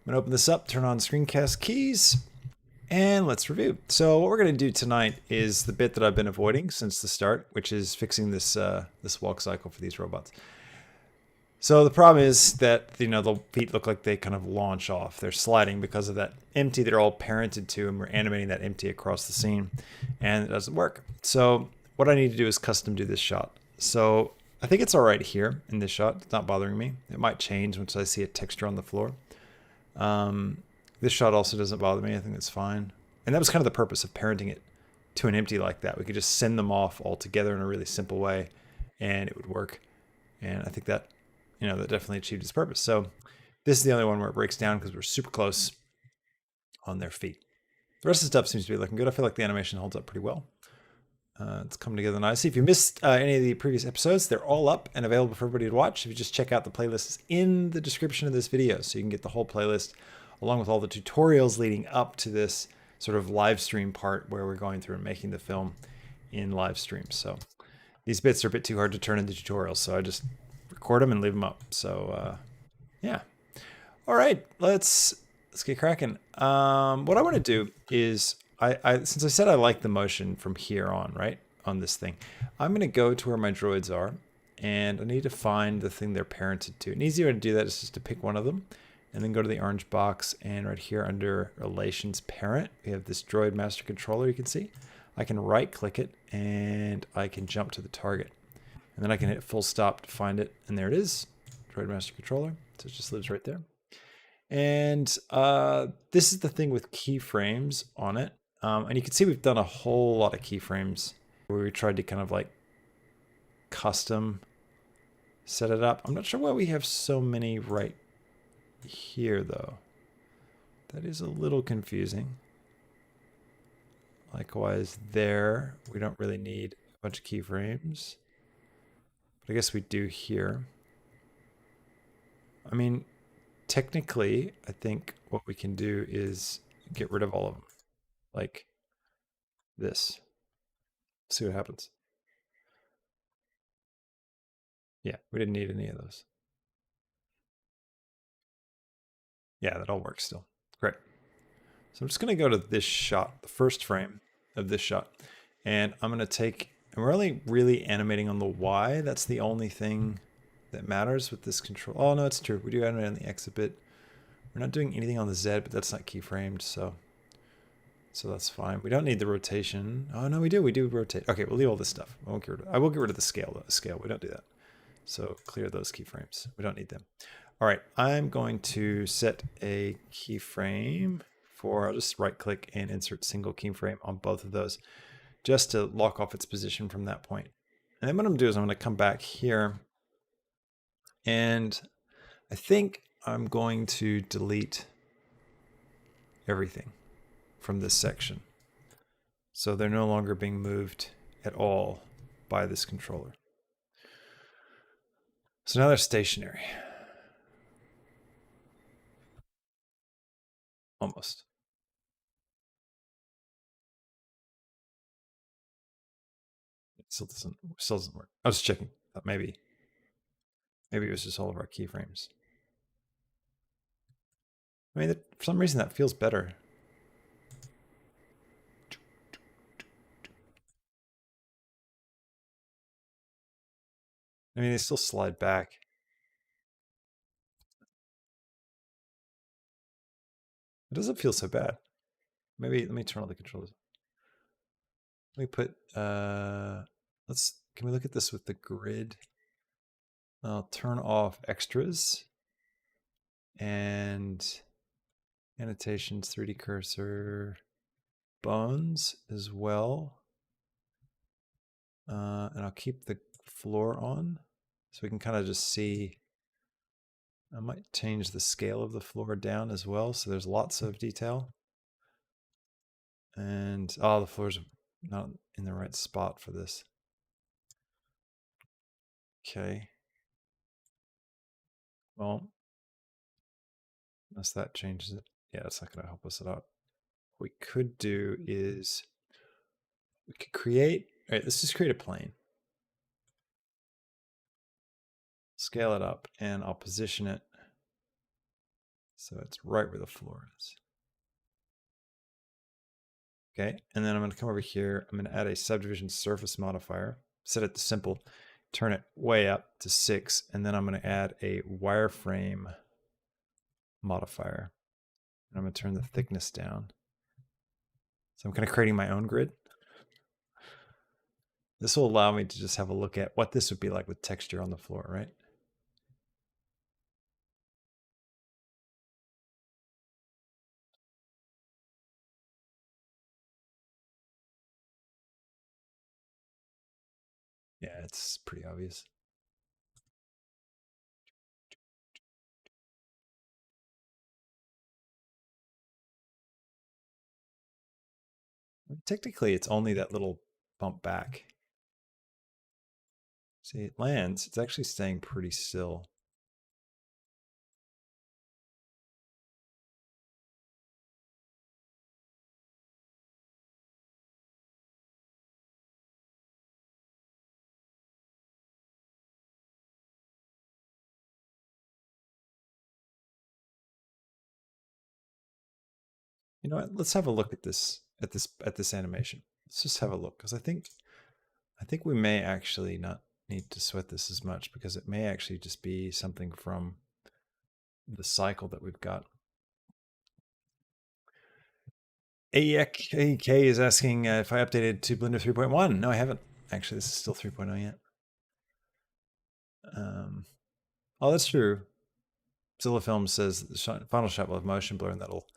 I'm going to open this up, turn on screencast keys, and let's review. So what we're going to do tonight is the bit that I've been avoiding since the start, which is fixing this this walk cycle for these robots. So the problem is that, the feet look like they kind of launch off. They're sliding because of that empty they're all parented to, and we're animating that empty across the scene, and it doesn't work. So what I need to do is custom do this shot. So I think it's all right here in this shot. It's not bothering me. It might change once I see a texture on the floor. This shot also doesn't bother me. I think it's fine. And that was kind of the purpose of parenting it to an empty like that. We could just send them off all together in a really simple way, and it would work. And I think that that definitely achieved its purpose. So this is the only one where it breaks down because we're super close on their feet. The rest of the stuff seems to be looking good. I feel like the animation holds up pretty well. It's coming together nicely. If you missed any of the previous episodes, they're all up and available for everybody to watch. If you just check out the playlists in the description of this video, so you can get the whole playlist along with all the tutorials leading up to this sort of live stream part where we're going through and making the film in live stream. So these bits are a bit too hard to turn into tutorials, so I just record them and leave them up. So yeah. All right, let's get cracking. What I want to do is since I said I like the motion from here on, right, on this thing, I'm going to go to where my droids are, and I need to find the thing they're parented to. An easy way to do that is just to pick one of them and then go to the orange box, and right here under relations parent, we have this droid master controller. You can see I can right click it and I can jump to the target. And then I can hit full stop to find it. And there it is, Droid Master Controller. So it just lives right there. And this is the thing with keyframes on it. And you can see we've done a whole lot of keyframes where we tried to kind of like custom set it up. I'm not sure why we have so many right here though. That is a little confusing. Likewise there, we don't really need a bunch of keyframes. But I guess we do here. I mean, technically, I think what we can do is get rid of all of them. Like this. See what happens. Yeah, we didn't need any of those. Yeah, that all works still. Great. So I'm just going to go to this shot, the first frame of this shot. And I'm going to take, and we're only really animating on the Y. That's the only thing that matters with this control. Oh, no, it's true. We do animate on the X a bit. We're not doing anything on the Z, but that's not keyframed, so that's fine. We don't need the rotation. Oh, no, we do. We do rotate. Okay, we'll leave all this stuff. I won't get rid of it. I will get rid of the scale, though. The scale, we don't do that. So clear those keyframes. We don't need them. All right, I'm going to set a keyframe for, I'll just right click and insert single keyframe on both of those just to lock off its position from that point. And then what I'm going to do is I'm going to come back here, and I think I'm going to delete everything from this section. So they're no longer being moved at all by this controller. So now they're stationary. Almost. It still doesn't work. I was checking. Maybe it was just all of our keyframes. I mean, for some reason that feels better. I mean, they still slide back. It doesn't feel so bad. Maybe let me turn on the controllers. Let me put can we look at this with the grid? I'll turn off extras and annotations, 3D cursor, bones as well. And I'll keep the floor on so we can kind of just see. I might change the scale of the floor down as well, so there's lots of detail. And the floor's not in the right spot for this. Okay. Well, unless that changes it. Yeah, that's not going to help us out. What we could do is we could create, all right, let's just create a plane. Scale it up, and I'll position it So it's right where the floor is. Okay, and then I'm going to come over here. I'm going to add a subdivision surface modifier, set it to simple, turn it way up to 6, and then I'm going to add a wireframe modifier. And I'm going to turn the thickness down. So I'm kind of creating my own grid. This will allow me to just have a look at what this would be like with texture on the floor, right? Yeah, it's pretty obvious. Technically, it's only that little bump back. See, it lands. It's actually staying pretty still. You know what? Let's have a look at this animation. Let's just have a look, because I think we may actually not need to sweat this as much, because it may actually just be something from the cycle that we've got. AEK is asking if I updated to Blender 3.1. No, I haven't. Actually, this is still 3.0 yet. Oh, that's true. Zilla Film says the final shot will have motion blur, and that'll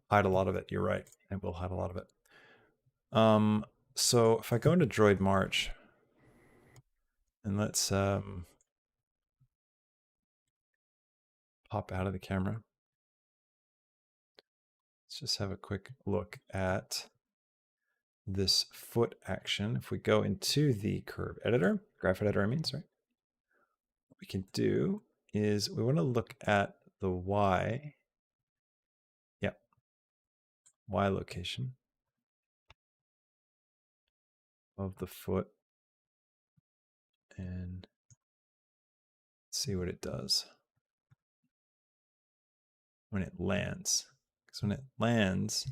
hide a lot of it. You're right. It will hide a lot of it. So if I go into Droid March, and let's pop out of the camera. Let's just have a quick look at this foot action. If we go into the curve editor, graph editor, I mean, sorry, what we can do is we want to look at the Y. Yep, Y location of the foot, and see what it does when it lands. Because when it lands,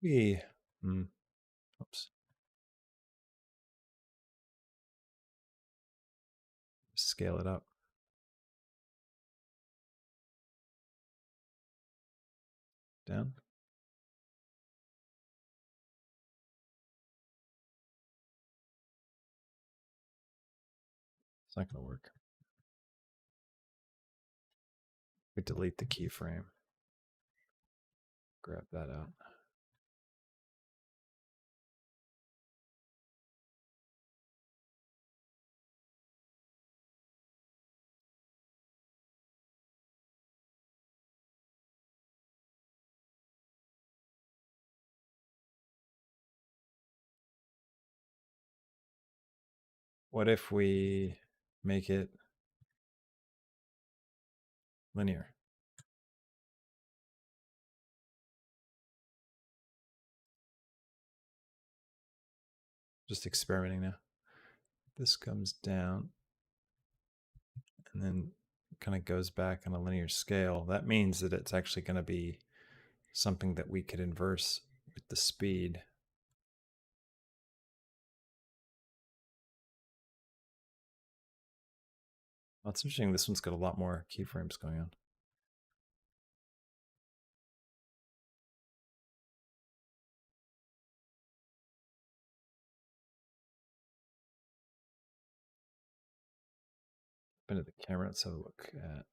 we, oops, scale it up. Down. It's not going to work. We delete the keyframe. Grab that out. What if we make it linear? Just experimenting now. This comes down and then kind of goes back on a linear scale. That means that it's actually going to be something that we could inverse with the speed. Well, it's interesting. This one's got a lot more keyframes going on. Into the camera, let's have a look at.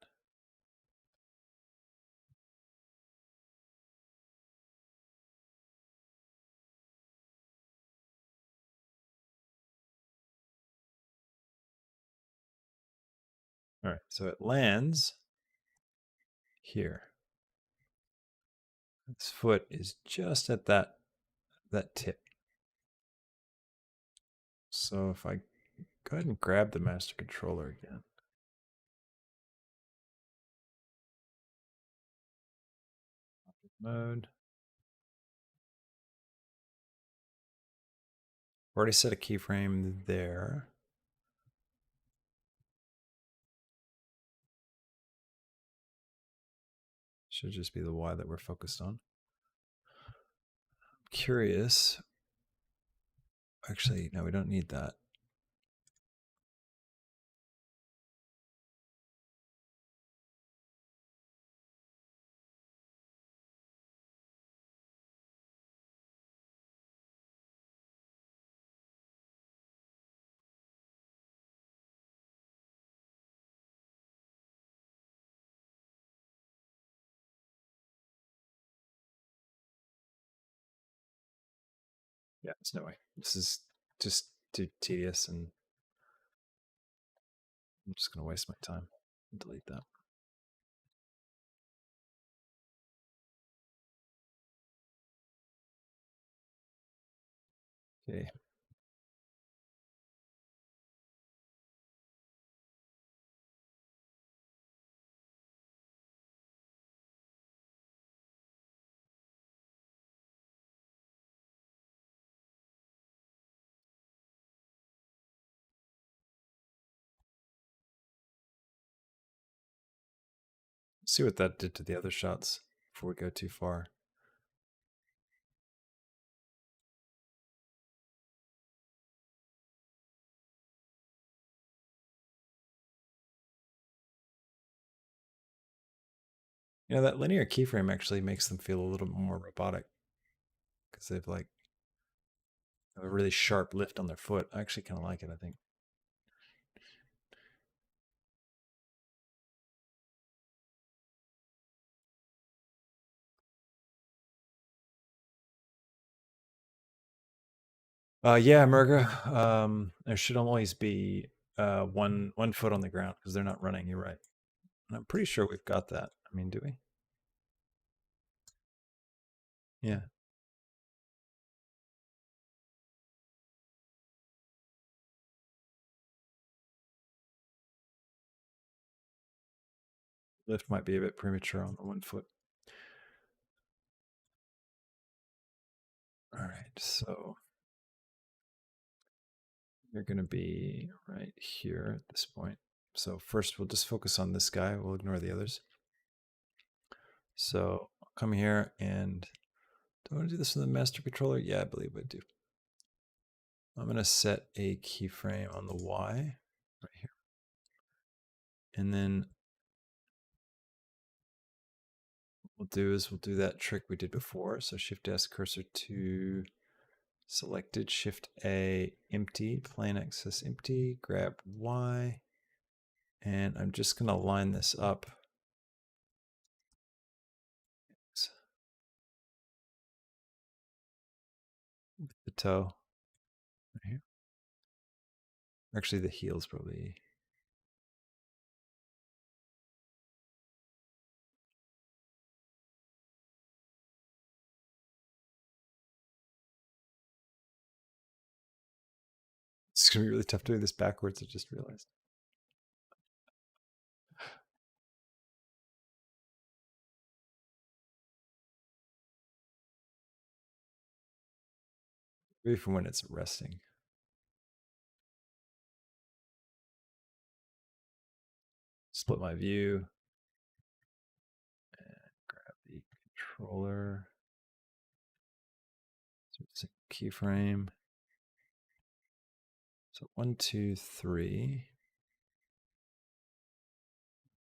All right, so it lands here. This foot is just at that tip. So if I go ahead and grab the master controller again, Mode. Already set a keyframe there. Should just be the Y that we're focused on. I'm curious. Actually, no, we don't need that. Yeah, there's no way. This is just too tedious, and I'm just going to waste my time. Delete that. Okay. See what that did to the other shots before we go too far. You know, that linear keyframe actually makes them feel a little more robotic because they've like a really sharp lift on their foot. I actually kind of like it, I think. Yeah, Murga. There should always be one foot on the ground because they're not running. You're right. And I'm pretty sure we've got that. I mean, do we? Yeah. Lift might be a bit premature on the 1 foot. All right, so you're going to be right here at this point. So first we'll just focus on this guy. We'll ignore the others. So I'll come here and do I want to do this with the master controller? Yeah, I believe I do. I'm going to set a keyframe on the Y right here. And then what we'll do is we'll do that trick we did before. So Shift S, cursor to selected, Shift A, empty, plain axis empty, grab Y. And I'm just going to line this up. With the toe right here. Actually, the heel's probably. It's going to be really tough doing this backwards, I just realized. Maybe from when it's resting. Split my view. And grab the controller. So it's a keyframe. So 1, 2, 3.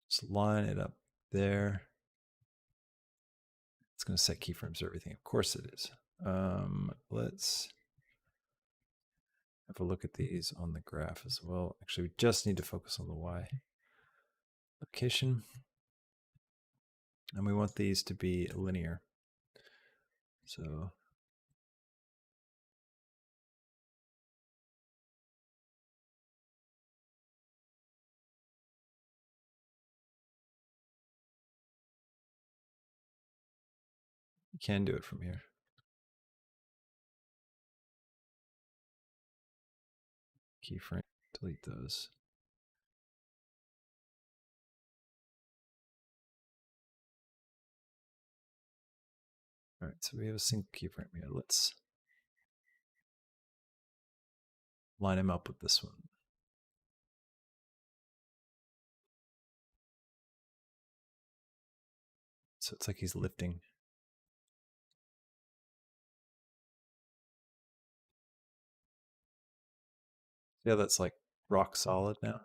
Just line it up there. It's going to set keyframes for everything. Of course it is. Let's have a look at these on the graph as well. Actually, we just need to focus on the Y location. And we want these to be linear. So you can do it from here. Keyframe, delete those. All right, so we have a single keyframe here. Let's line him up with this one. So it's like he's lifting. Yeah, that's like rock solid now.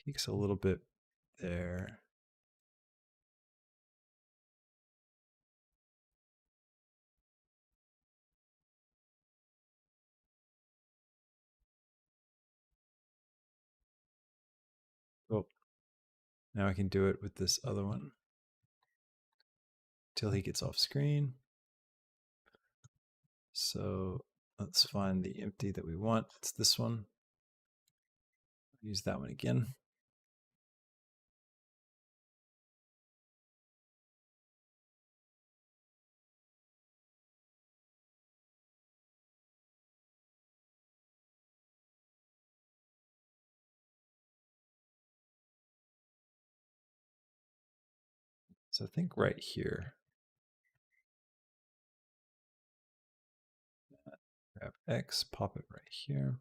Peaks a little bit there. Oh, now I can do it with this other one till he gets off screen. So let's find the empty that we want. It's this one. Use that one again. So I think right here, grab X, pop it right here.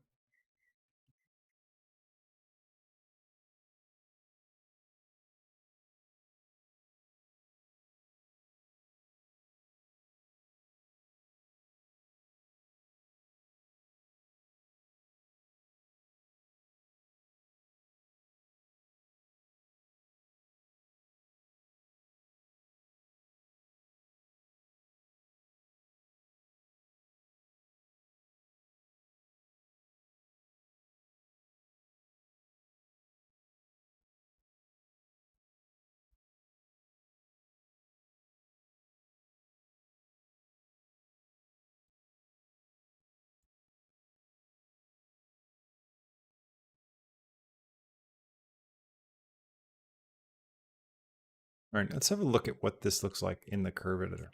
All right, let's have a look at what this looks like in the curve editor.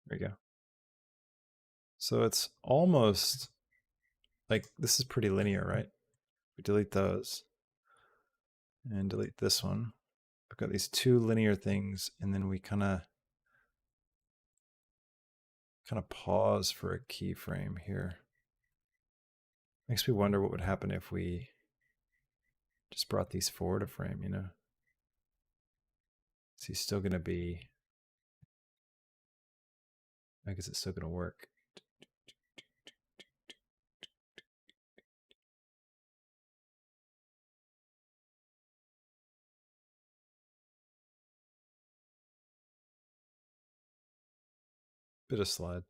There you go. So it's almost like this is pretty linear, right? We delete those and delete this one. We've got these two linear things, and then we kind of pause for a keyframe here. Makes me wonder what would happen if we just brought these forward a frame, you know? Is he still going to be, I guess it's still going to work. Bit of slide.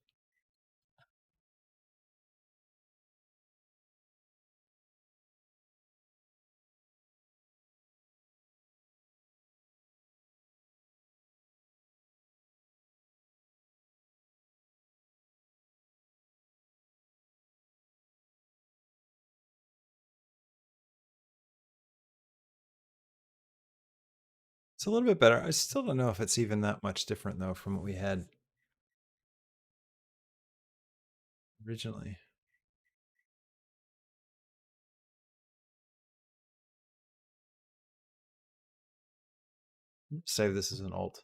It's a little bit better. I still don't know if it's even that much different though from what we had originally. Save this as an alt.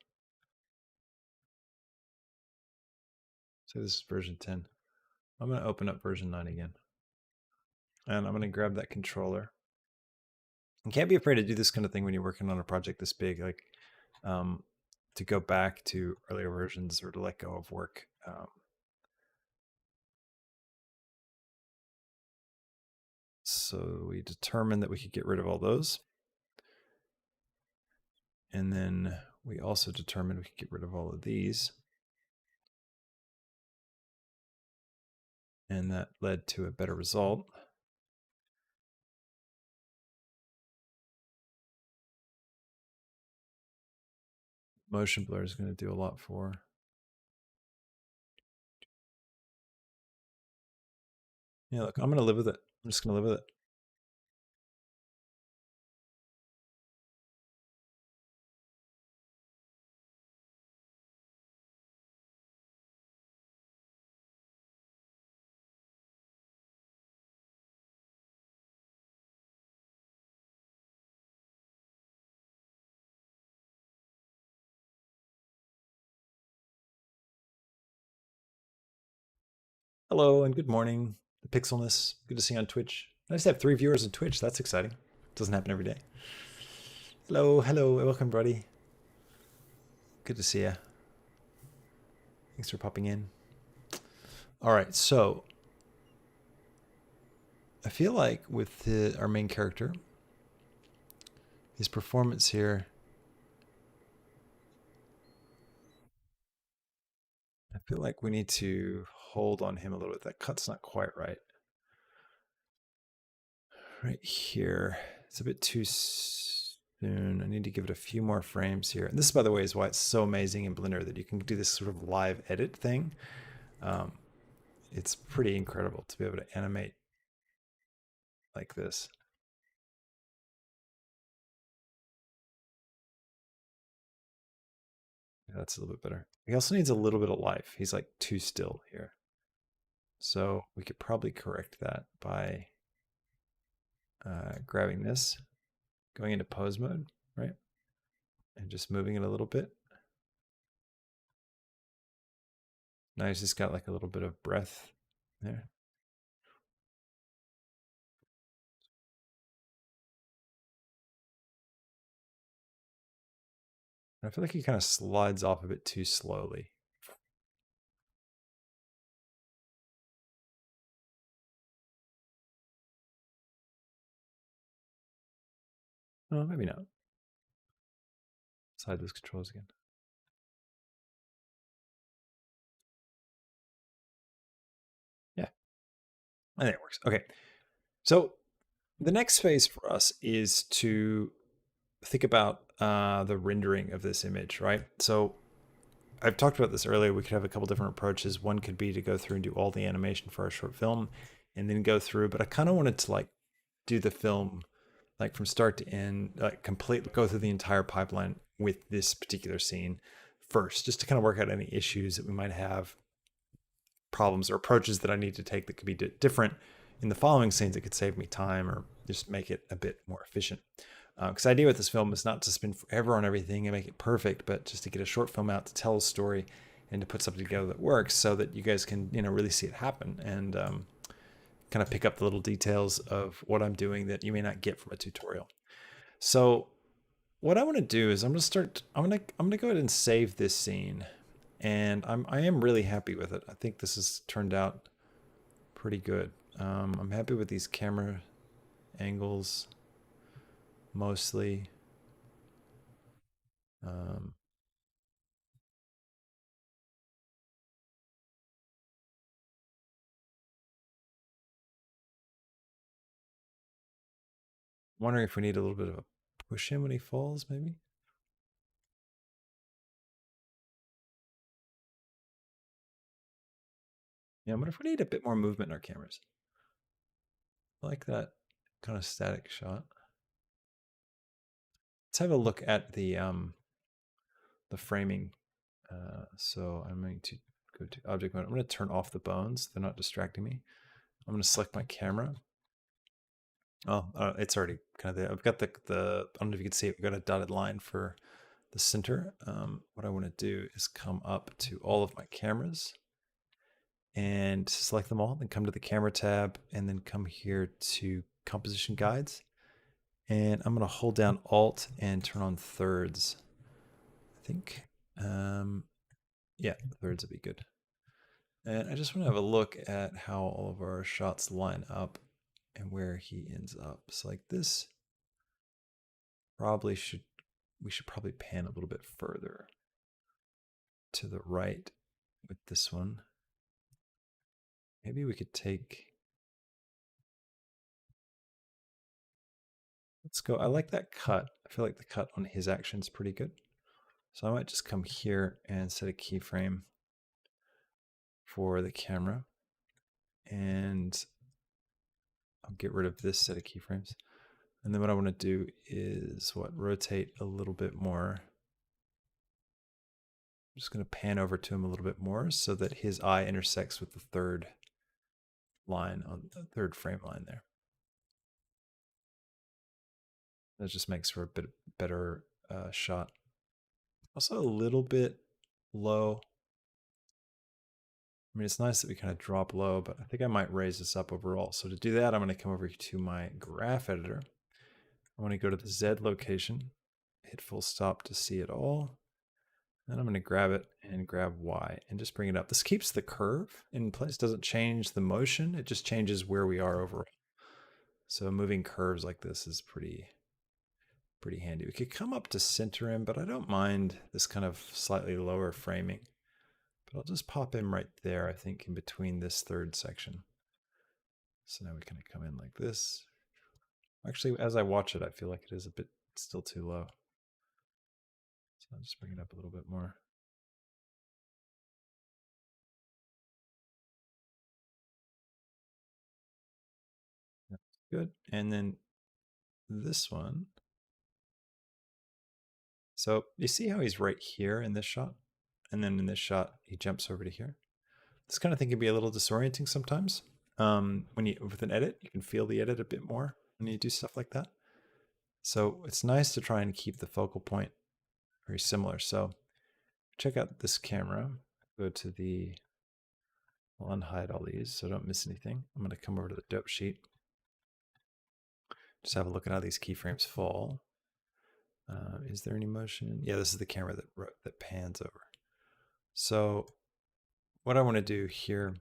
So this is version 10. I'm going to open up version 9 again. And I'm going to grab that controller. You can't be afraid to do this kind of thing when you're working on a project this big, like to go back to earlier versions or to let go of work. So we determined that we could get rid of all those. And then we also determined we could get rid of all of these. And that led to a better result. Motion blur is going to do a lot for. Yeah, look, I'm going to live with it. I'm just going to live with it. Hello and good morning, the Pixelness. Good to see you on Twitch. Nice to have 3 viewers on Twitch. That's exciting. Doesn't happen every day. Hello, hello, welcome, buddy. Good to see you. Thanks for popping in. All right, so I feel like with our main character, his performance here, I feel like we need to hold on him a little bit. That cut's not quite right. Right here, it's a bit too soon. I need to give it a few more frames here. And this, by the way, is why it's so amazing in Blender that you can do this sort of live edit thing. It's pretty incredible to be able to animate like this. Yeah, that's a little bit better. He also needs a little bit of life. He's like too still here. So we could probably correct that by grabbing this, going into pose mode, right? And just moving it a little bit. Now he's just got like a little bit of breath there. I feel like he kind of slides off a bit too slowly. Oh, maybe not. Slide those controls again. Yeah, I think it works. Okay, so the next phase for us is to think about the rendering of this image, right? So I've talked about this earlier. We could have a couple different approaches. One could be to go through and do all the animation for our short film and then go through, but I kind of wanted to like do the film like from start to end, like completely go through the entire pipeline with this particular scene first, just to kind of work out any issues that we might have, problems or approaches that I need to take that could be different in the following scenes that could save me time or just make it a bit more efficient. Because the idea with this film is not to spend forever on everything and make it perfect, but just to get a short film out to tell a story and to put something together that works, so that you guys can really see it happen and kind of pick up the little details of what I'm doing that you may not get from a tutorial. So what I want to do is I'm gonna go ahead and save this scene, and I am really happy with it. I think this has turned out pretty good. I'm happy with these camera angles mostly. Um, Wondering if we need a little bit of a push him when he falls, maybe. Yeah, what if we need a bit more movement in our cameras? I like that kind of static shot. Let's have a look at the framing. So I'm going to go to object mode. I'm going to turn off the bones. They're not distracting me. I'm going to select my camera. Oh, it's already kind of there. I've got the I don't know if you can see it. We've got a dotted line for the center. What I want to do is come up to all of my cameras and select them all, then come to the camera tab and then come here to composition guides. And I'm going to hold down Alt and turn on thirds. I think, yeah, thirds would be good. And I just want to have a look at how all of our shots line up and where he ends up. So like this probably we should probably pan a little bit further to the right with this one. Maybe we could take, let's go. I like that cut. I feel like the cut on his action is pretty good. So I might just come here and set a keyframe for the camera. And I'll get rid of this set of keyframes. And then what I want to do is rotate a little bit more. I'm just going to pan over to him a little bit more so that his eye intersects with the third line on the third frame line there. That just makes for a bit better shot. Also a little bit low. I mean, it's nice that we kind of drop low, but I think I might raise this up overall. So to do that, I'm going to come over to my graph editor. I want to go to the Z location, hit full stop to see it all. Then I'm going to grab it and grab Y and just bring it up. This keeps the curve in place, doesn't change the motion. It just changes where we are overall. So moving curves like this is pretty handy. We could come up to center him, but I don't mind this kind of slightly lower framing. But I'll just pop him right there, I think, in between this third section. So now we kind of come in like this. Actually, as I watch it, I feel like it is a bit still too low. So I'll just bring it up a little bit more. That's good. And then this one. So you see how he's right here in this shot? And then in this shot, he jumps over to here. This kind of thing can be a little disorienting sometimes. When you with an edit, you can feel the edit a bit more when you do stuff like that. So it's nice to try and keep the focal point very similar. So check out this camera. Go to the, I'll unhide all these so don't miss anything. I'm going to come over to the dope sheet. Just have a look at how these keyframes fall. Is there any motion? Yeah, this is the camera that pans over. So what I want to do here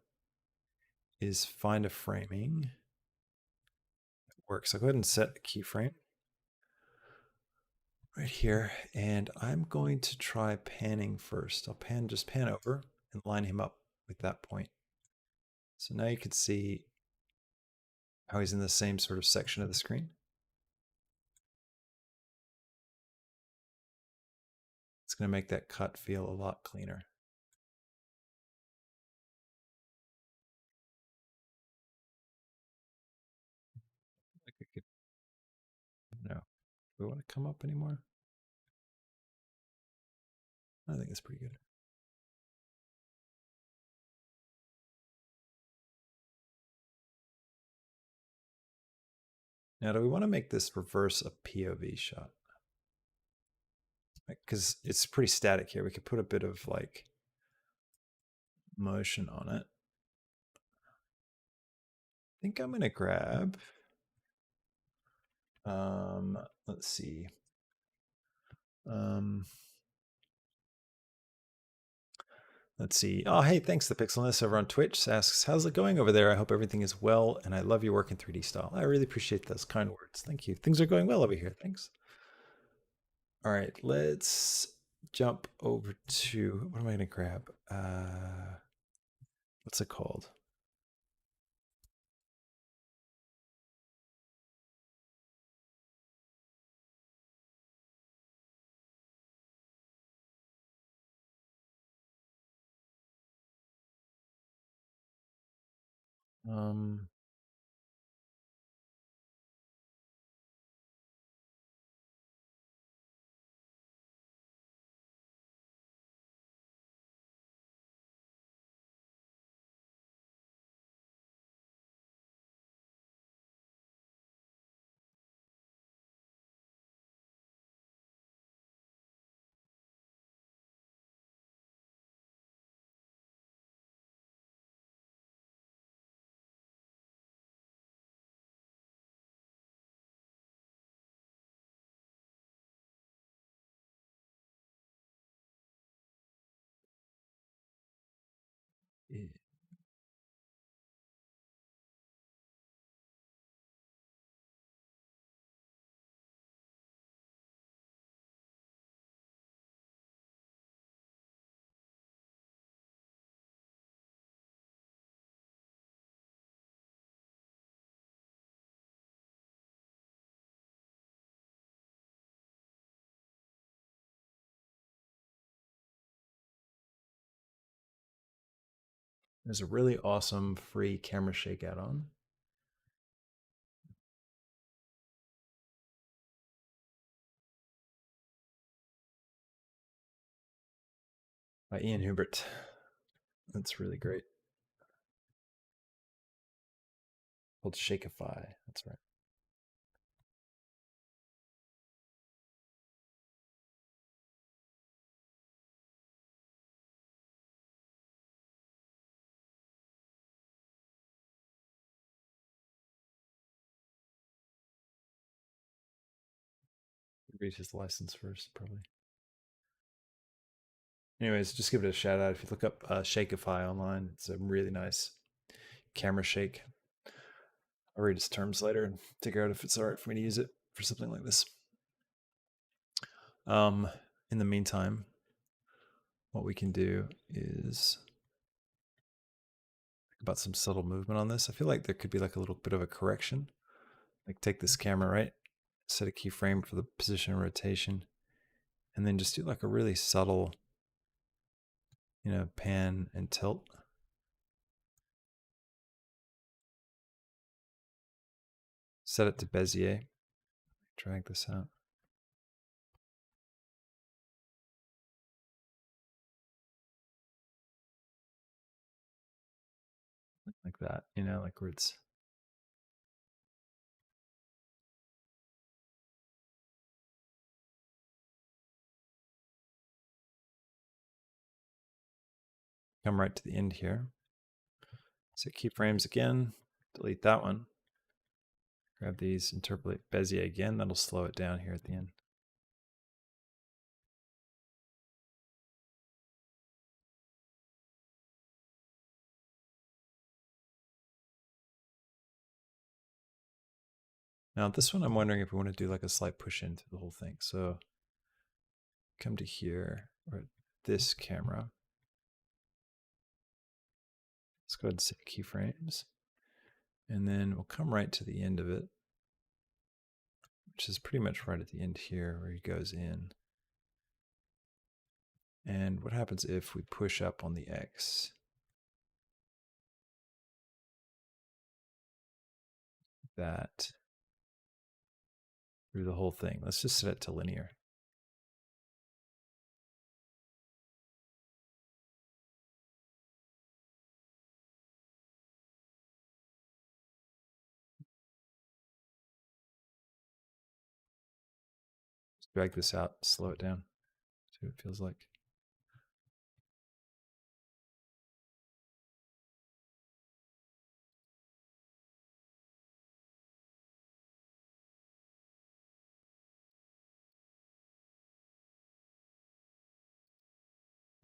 is find a framing that works. I'll go ahead and set a keyframe right here, and I'm going to try panning first. I'll just pan over and line him up with that point. So now you can see how he's in the same sort of section of the screen. It's going to make that cut feel a lot cleaner. Like I could, no, do we want to come up anymore? I think it's pretty good. Now, do we want to make this reverse a POV shot? Because it's pretty static here. We could put a bit of like motion on it. I think I'm going to grab, let's see. Let's see. Oh, hey, thanks. The Pixelness over on Twitch asks, how's it going over there? I hope everything is well, and I love your work in 3D style. I really appreciate those kind words. Thank you. Things are going well over here. Thanks. All right, let's jump over to, what am I going to grab? What's it called? There's a really awesome free camera shake add-on. By Ian Hubert. That's really great. Called Shakeify. That's right. read his license first, probably. Anyways, just give it a shout out. If you look up Shakeify online, it's a really nice camera shake. I'll read his terms later and figure out if it's all right for me to use it for something like this. In the meantime, what we can do is think about some subtle movement on this. I feel like there could be like a little bit of a correction. Like take this camera, right? Set a keyframe for the position and rotation, and then just do like a really subtle, pan and tilt. Set it to Bezier. Drag this out. Like that, like where it's come right to the end here. Set keyframes again, delete that one. Grab these, interpolate Bezier again, that'll slow it down here at the end. Now this one I'm wondering if we want to do like a slight push into the whole thing. So come to here, or this camera. Let's go ahead and set keyframes. And then we'll come right to the end of it, which is pretty much right at the end here where he goes in. And what happens if we push up on the X? That through the whole thing. Let's just set it to linear. Just drag this out, slow it down, see what it feels like.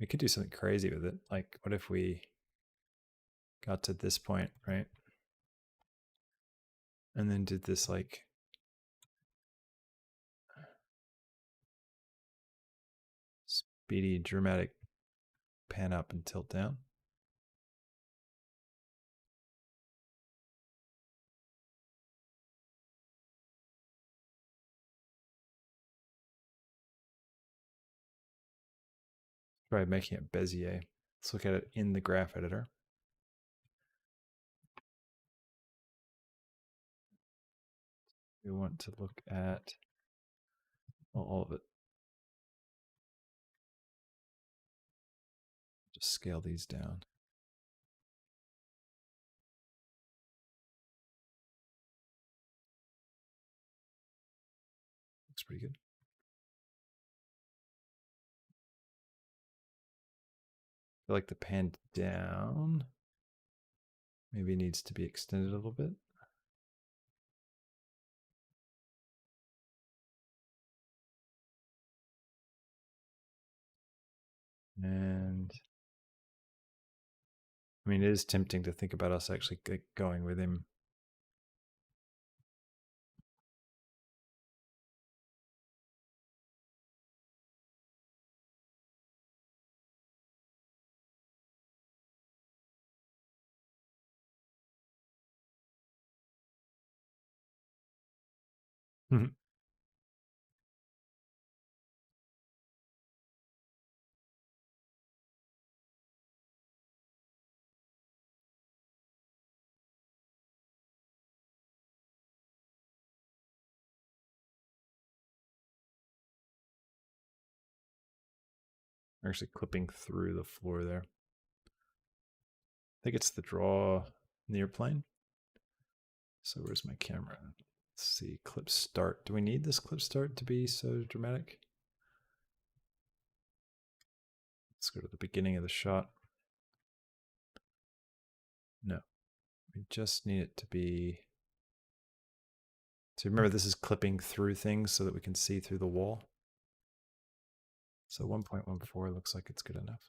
We could do something crazy with it. Like, what if we got to this point, right? And then did this like speedy, dramatic pan up and tilt down. Try making it Bezier. Let's look at it in the graph editor. We want to look at all of it. Just scale these down. Looks pretty good. I feel like the pan down maybe needs to be extended a little bit. And I mean, it is tempting to think about us actually going with him. Actually clipping through the floor there. I think it's the draw near plane. So where's my camera? Let's see, clip start. Do we need this clip start to be so dramatic? Let's go to the beginning of the shot. No, we just need it to be So remember, this is clipping through things so that we can see through the wall. So 1.14 looks like it's good enough.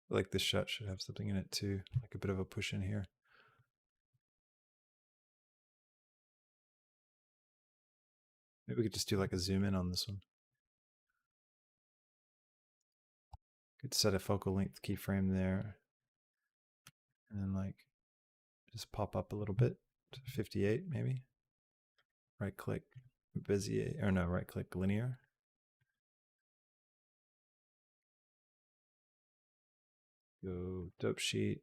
I like this shot should have something in it too, like a bit of a push in here. Maybe we could just do like a zoom in on this one. Could set a focal length keyframe there. And then like just pop up a little bit to 58 maybe. Right click Bezier, or no, right click linear. Go dope sheet,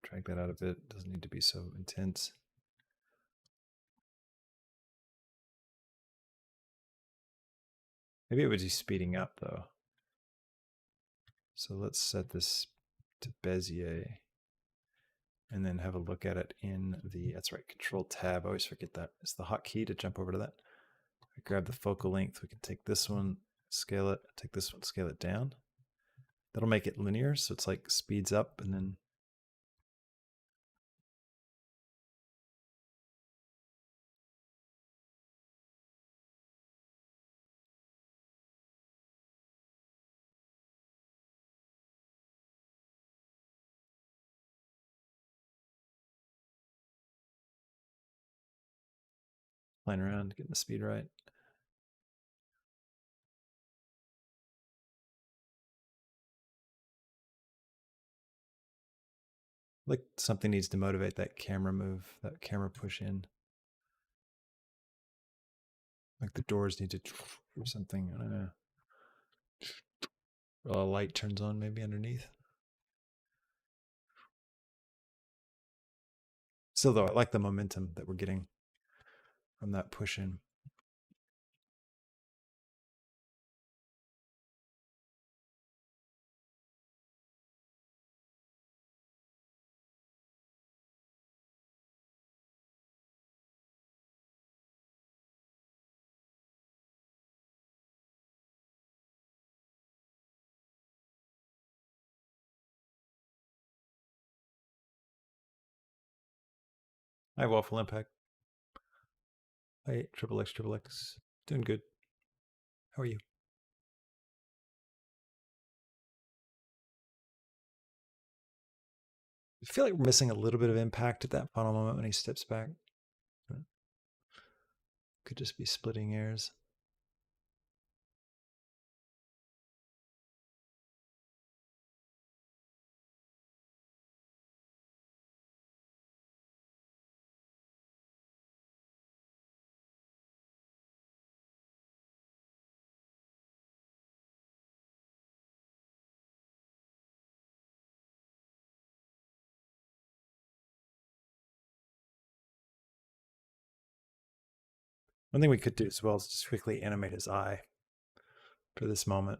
drag that out a bit. Doesn't need to be so intense. Maybe it would be speeding up though. So let's set this to Bezier and then have a look at it in the, that's right, Control Tab. I always forget that. It's the hotkey to jump over to that. I grab the focal length. We can take this one, scale it, take this one, scale it down. That'll make it linear. So it's like speeds up and then playing around, getting the speed right. Like something needs to motivate that camera move, that camera push in. Like the doors need to or something. I don't know. Or a light turns on maybe underneath. Still though, I like the momentum that we're getting from that push in. Hi, Waffle Impact. Hi, Triple X, Triple X. Doing good. How are you? I feel like we're missing a little bit of impact at that final moment when he steps back. Could just be splitting hairs. One thing we could do as well is just quickly animate his eye for this moment.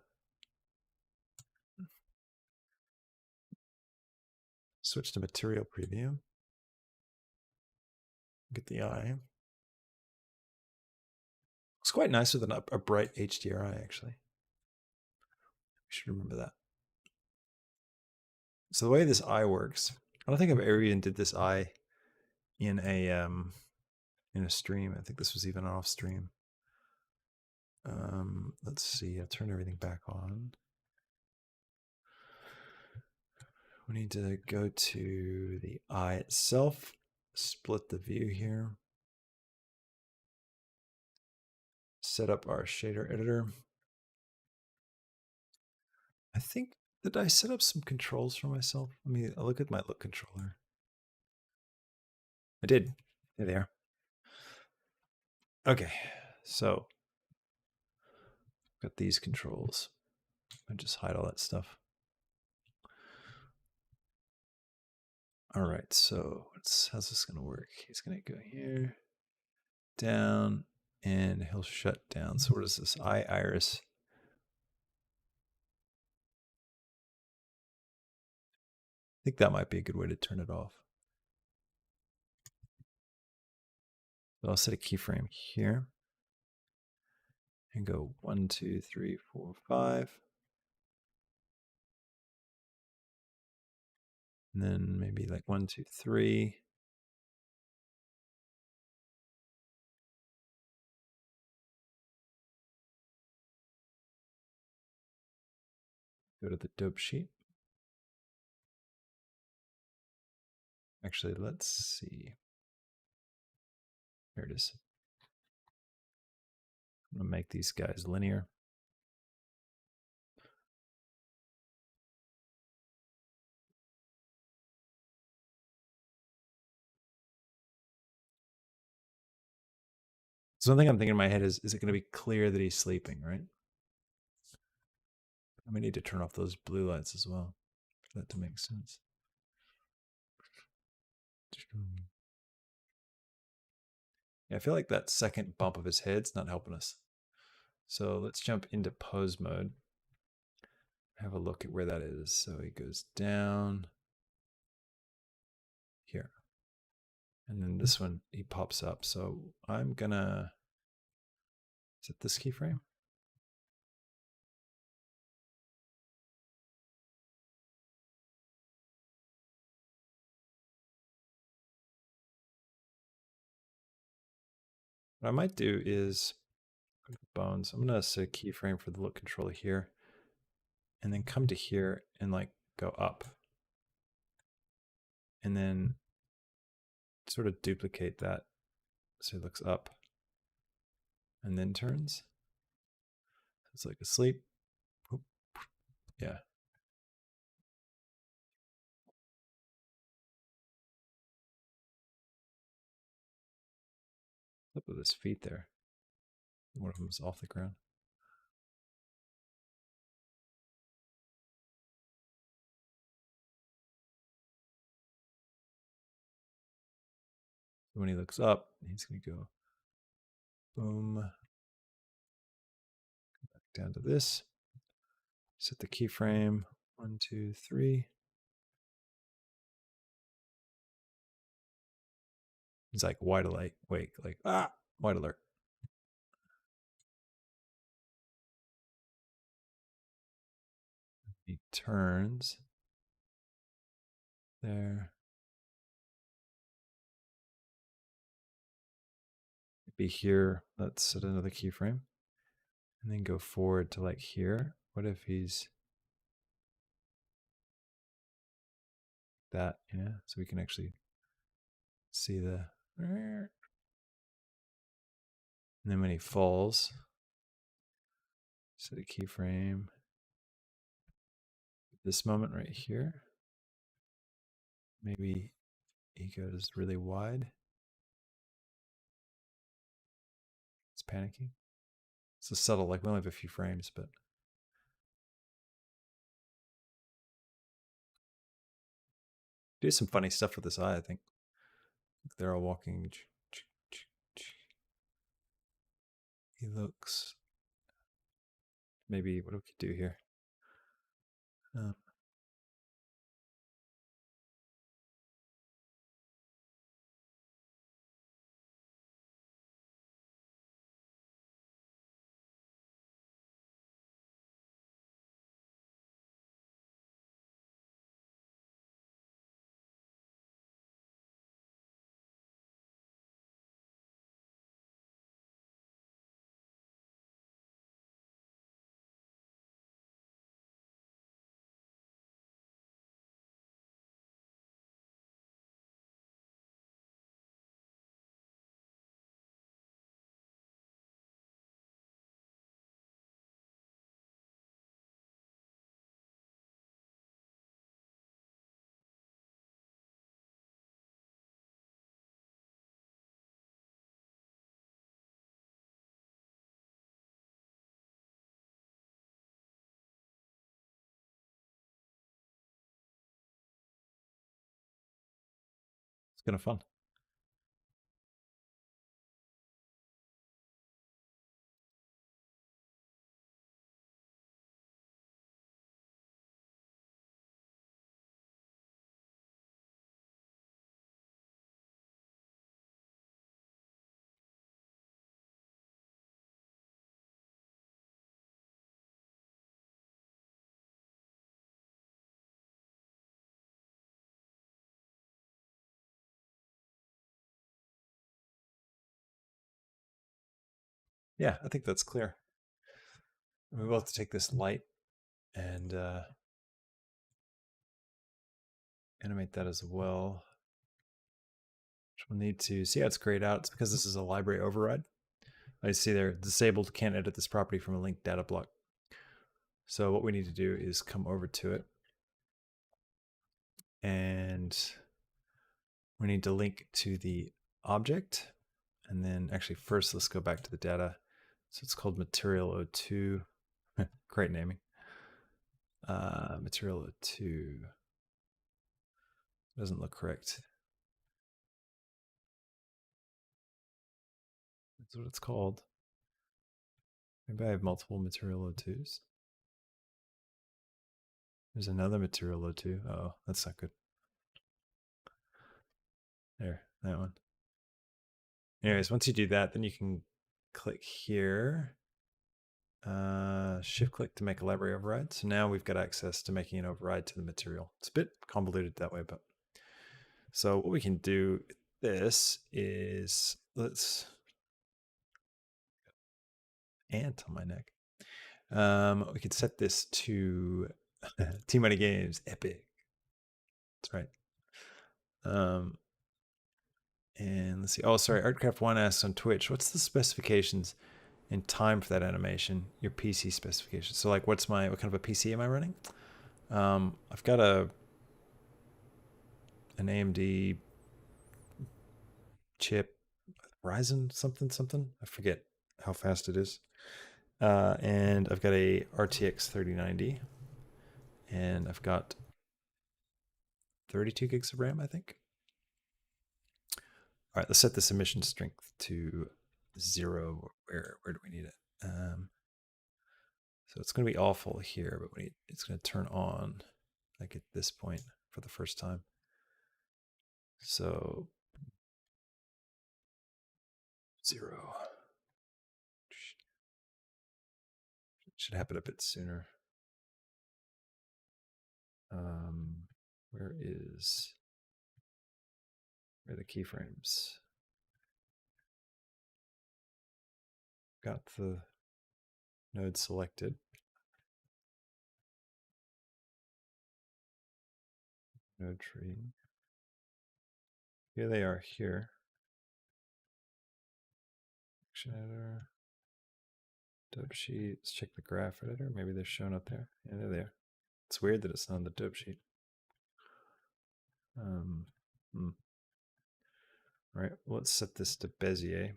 Switch to material preview. Get the eye. Looks quite nice with a bright HDR eye, actually. We should remember that. So the way this eye works, I don't think I've ever even did this eye in a stream. I think this was even off stream. Let's see. I'll turn everything back on. We need to go to the eye itself, split the view here, set up our shader editor. I think, did I set up some controls for myself? Let me look at my look controller. I did. There they are. Okay, so got these controls. I just hide all that stuff. All right, so how's this going to work? He's going to go here, down, and he'll shut down. So what is this? Eye iris. think that might be a good way to turn it off. So I'll set a keyframe here and go 1, 2, 3, 4, 5. And then maybe like 1, 2, 3. Go to the dope sheet. Actually, let's see. There it is. I'm going to make these guys linear. So one thing I'm thinking in my head is it going to be clear that he's sleeping, right? I may need to turn off those blue lights as well for that to make sense. Yeah, I feel like that second bump of his head's not helping us. So let's jump into pose mode. Have a look at where that is. So he goes down here. And then this one, he pops up. So I'm gonna set this keyframe. What I might do is bones. I'm gonna set a keyframe for the look controller here, and then come to here and like go up, and then sort of duplicate that so it looks up, and then turns. It's like asleep. Yeah. Up with his feet there. One of them is off the ground. So when he looks up, he's going to go boom. Go back down to this. Set the keyframe. 1, 2, 3. He's like wide alert. Wake, like wide alert. He turns there. Be here. Let's set another keyframe. And then go forward to like here. What if he's that? Yeah, so we can actually see the. And then when he falls, set a keyframe. This moment right here. Maybe he goes really wide. It's panicking. It's a subtle, like we only have a few frames, but do some funny stuff with this eye, I think. They're all walking. He looks. Maybe what do we could do here? It's kind of fun. Yeah, I think that's clear. We will have to take this light and animate that as well. Which we'll need to see how it's grayed out. It's because this is a library override. I see there, disabled, can't edit this property from a linked data block. So what we need to do is come over to it. And we need to link to the object. And then actually first, let's go back to the data. So it's called Material 02. Great naming. Material 02. Doesn't look correct. That's what it's called. Maybe I have multiple Material 02s. There's another Material 02. Oh, that's not good. There, that one. Anyways, once you do that, then you can click here. Shift click to make a library override. So now we've got access to making an override to the material. It's a bit convoluted that way, but so what we can do with this is let's ant on my neck. We could set this to T Money Games Epic. That's right. And let's see. Oh, sorry. Artcraft1 asks on Twitch, what's the specifications and time for that animation? Your PC specifications. So like, what kind of a PC am I running? I've got an AMD chip, Ryzen something. I forget how fast it is. And I've got a RTX 3090, and I've got 32 gigs of RAM, I think. All right, let's set this emission strength to 0. Where do we need it? So it's going to be awful here, but it's going to turn on like at this point for the first time. So 0. Should happen a bit sooner. Where are the keyframes? Got the node selected. Node tree. Here they are here. Action editor. Dope sheet. Let's check the graph editor. Maybe they're shown up there. Yeah, they're there. It's weird that it's not on the dope sheet. All right, let's set this to Bezier.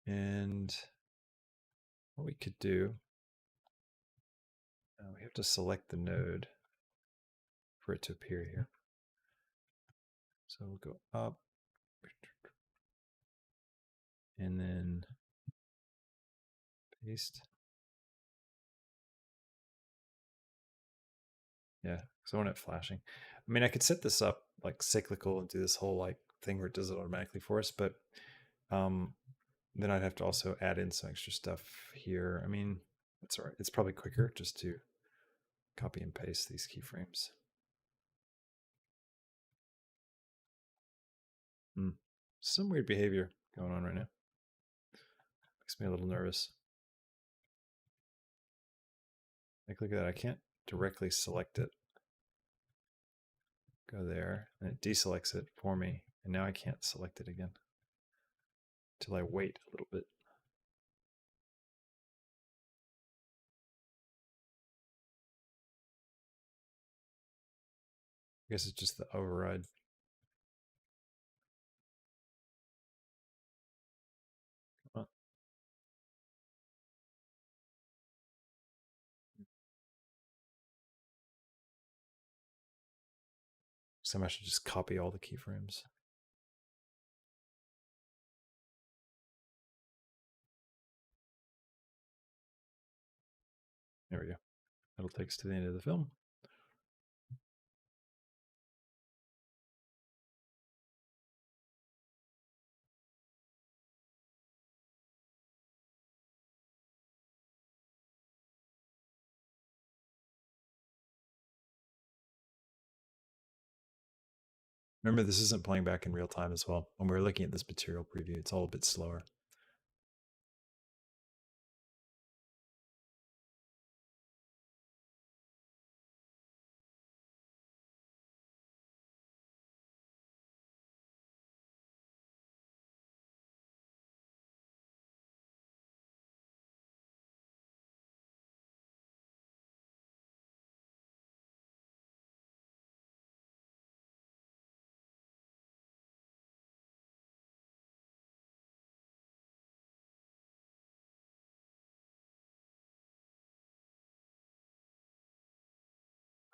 And what we could do, we have to select the node for it to appear here. So we'll go up and then paste. Yeah, because I want it flashing. I mean, I could set this up like cyclical and do this whole like thing where it does it automatically for us, but then I'd have to also add in some extra stuff here. I mean, that's all right. It's probably quicker just to copy and paste these keyframes. Some weird behavior going on right now. Makes me a little nervous. Like, look at that. I can't directly select it. Go there, and it deselects it for me. And now I can't select it again until I wait a little bit. I guess it's just the override. Come on. So I should just copy all the keyframes. There we go. That'll take us to the end of the film. Remember, this isn't playing back in real time as well. When we're looking at this material preview, it's all a bit slower.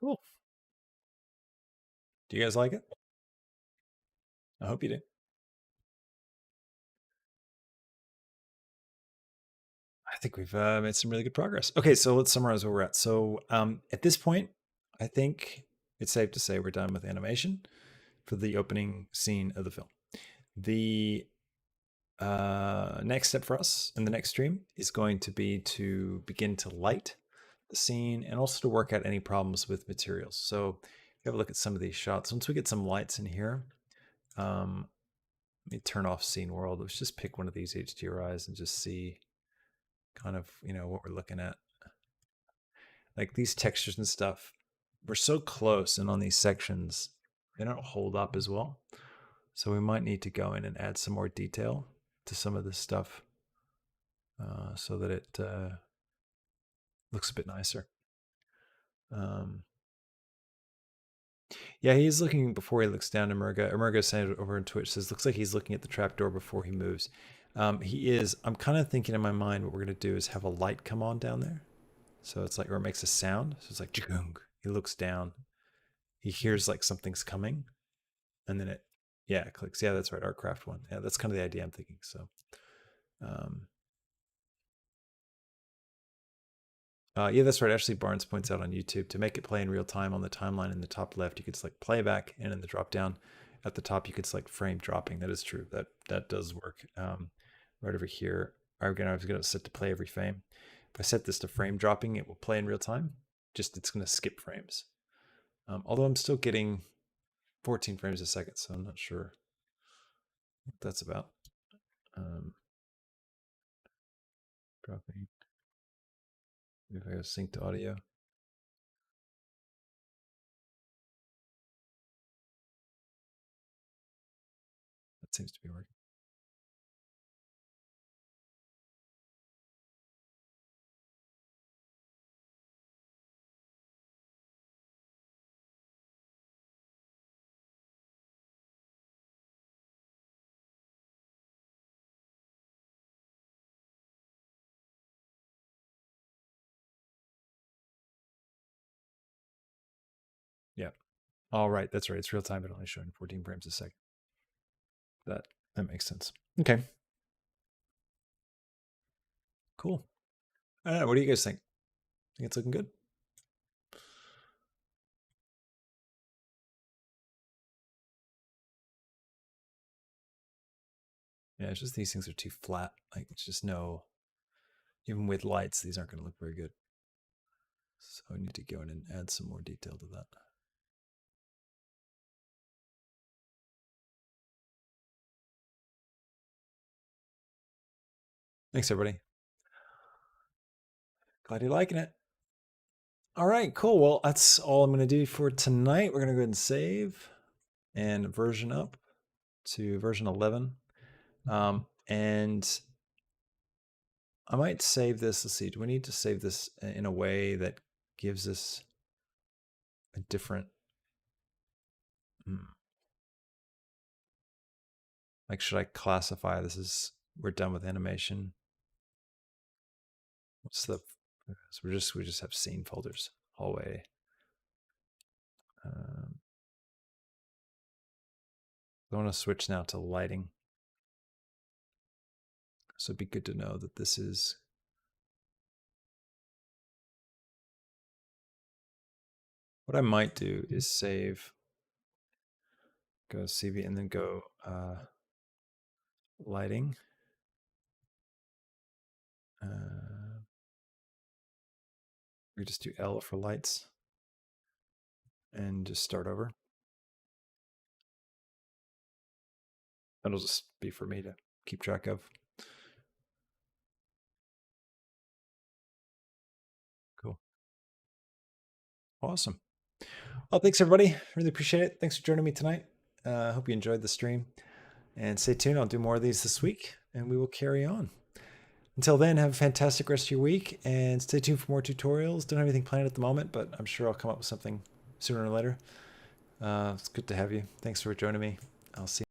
Cool. Do you guys like it? I hope you do. I think we've made some really good progress. Okay, so let's summarize where we're at. So at this point, I think it's safe to say we're done with animation for the opening scene of the film. The next step for us in the next stream is going to be to begin to light the scene and also to work out any problems with materials. So if you have a look at some of these shots, once we get some lights in here, let me turn off scene world. Let's just pick one of these HDRIs and just see kind of, what we're looking at. Like these textures and stuff, we're so close, and on these sections, they don't hold up as well. So we might need to go in and add some more detail to some of this stuff so that it looks a bit nicer. Yeah, he's looking before he looks down. Emerga saying over on Twitch says, looks like he's looking at the trapdoor before he moves. He is. I'm kind of thinking in my mind what we're going to do is have a light come on down there. So it's like, or it makes a sound. So it's like, he looks down. He hears like something's coming. And then it clicks. Yeah, that's right. Artcraft one. Yeah, that's kind of the idea I'm thinking. So, um, yeah, that's right. Ashley Barnes points out on YouTube to make it play in real time on the timeline in the top left, you could select playback, and in the drop down at the top, you could select frame dropping. That is true. That does work. Right over here, I was going to set to play every frame. If I set this to frame dropping, it will play in real time. Just it's going to skip frames. Although I'm still getting 14 frames a second, so I'm not sure what that's about. Dropping. If I go sync to audio. That seems to be working. Yeah. All right. That's right. It's real time, but only showing 14 frames a second. That makes sense. Okay. Cool. What do you guys think? Think it's looking good? Yeah, it's just these things are too flat. Like it's just no, even with lights, these aren't going to look very good. So I need to go in and add some more detail to that. Thanks, everybody. Glad you're liking it. All right, cool. Well, that's all I'm going to do for tonight. We're going to go ahead and save and version up to version 11. And I might save this. Let's see. Do we need to save this in a way that gives us a different, like, should I classify this as we're done with animation? What's the, so we just have scene folders, hallway. I want to switch now to lighting. So it'd be good to know that this is, what I might do is save, go CV and then go lighting. We just do L for lights and just start over. That'll just be for me to keep track of. Cool. Awesome. Well, thanks everybody. Really appreciate it. Thanks for joining me tonight. I hope you enjoyed the stream. And stay tuned. I'll do more of these this week, and we will carry on. Until then, have a fantastic rest of your week, and stay tuned for more tutorials. Don't have anything planned at the moment, but I'm sure I'll come up with something sooner or later. It's good to have you. Thanks for joining me. I'll see you.